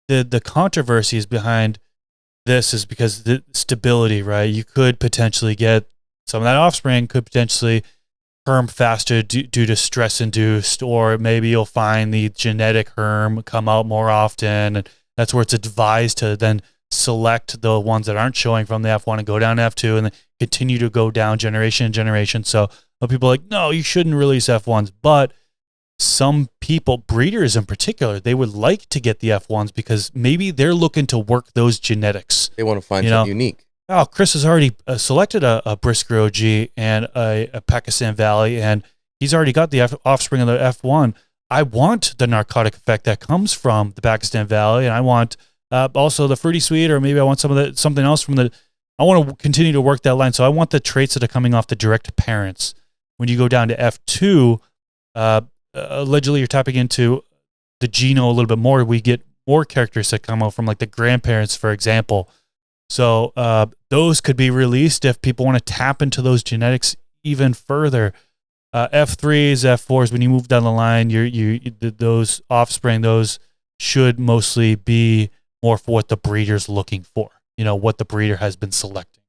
the controversy is behind this is because the stability, right? You could potentially get some of that offspring could potentially herm faster due to stress induced, or maybe you'll find the genetic herm come out more often. And that's where it's advised to then select the ones that aren't showing from the F1 and go down to F2 and then continue to go down generation and generation. So people are like, no, you shouldn't release F1s. But some people, breeders in particular, they would like to get the F1s because maybe they're looking to work those genetics. They want to find something unique. Oh, Chris has already selected a Brisker OG and a Pakistan Valley, and he's already got the offspring of the F1. I want the narcotic effect that comes from the Pakistan Valley, and I want also the Fruity Sweet, or maybe I want something else from the. I want to continue to work that line, so I want the traits that are coming off the direct parents. When you go down to F2, allegedly you're tapping into the geno a little bit more. We get more characters that come out from like the grandparents, for example. So those could be released if people want to tap into those genetics even further. F3s, F4s, when you move down the line, those offspring, those should mostly be more for what the breeder's looking for. What the breeder has been selecting.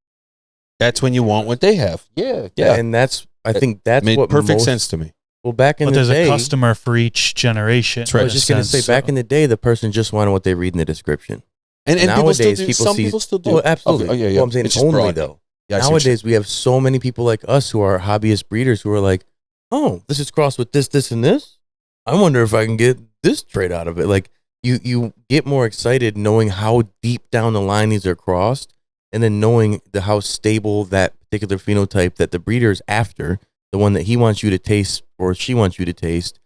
That's when you want what they have. Yeah. And I think that's made what perfect sense to me. Well, back in the day, there's a customer for each generation. Right. I was just going to say, back in the day, the person just wanted what they read in the description. And nowadays, people still do. Oh, absolutely. Okay, yeah. Well, I'm saying it's only broad. though. Yeah, nowadays, we have so many people like us who are hobbyist breeders who are like, oh, this is crossed with this, this, and this. I wonder if I can get this trait out of it. Like you get more excited knowing how deep down the line these are crossed, and then knowing how stable that particular phenotype that the breeder is after, the one that he wants you to taste or she wants you to taste,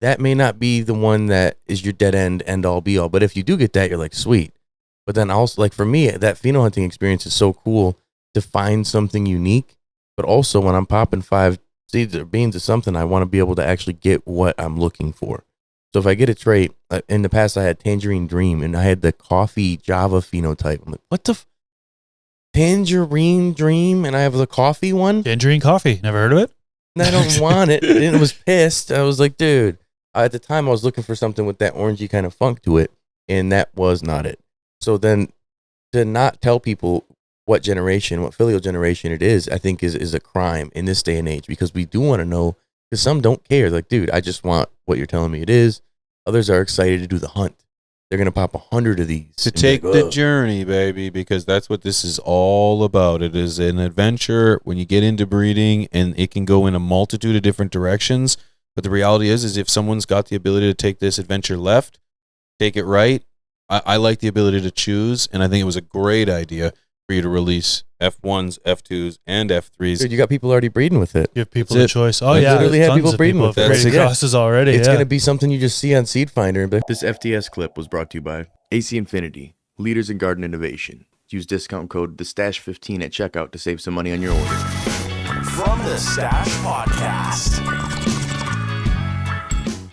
that may not be the one that is your dead end all be all. But if you do get that, you're like, sweet. But then also, like for me, that pheno hunting experience is so cool to find something unique. But also when I'm popping 5 seeds or beans or something, I want to be able to actually get what I'm looking for. So if I get a trait, in the past I had Tangerine Dream and I had the coffee Java phenotype. I'm like, what the Tangerine Dream, and I have the coffee one? Tangerine coffee. Never heard of it? And I don't want it. And I was pissed. I was like, dude, at the time I was looking for something with that orangey kind of funk to it, and that was not it. So then to not tell people what filial generation it is, I think is a crime in this day and age, because we do want to know, because some don't care. Like, dude, I just want what you're telling me it is. Others are excited to do the hunt. They're going to pop 100 of these. To take the journey, baby, because that's what this is all about. It is an adventure when you get into breeding, and it can go in a multitude of different directions. But the reality is if someone's got the ability to take this adventure left, take it right, I like the ability to choose, and I think it was a great idea for you to release F1s, F2s, and F3s. Dude, you got people already breeding with it. Give people the choice. Oh, yeah. Literally have people breeding with it. Created crosses already. It's going to be something you just see on Seed Finder. This FTS clip was brought to you by AC Infinity, leaders in garden innovation. Use discount code TheStash15 at checkout to save some money on your order. From the Stash Podcast.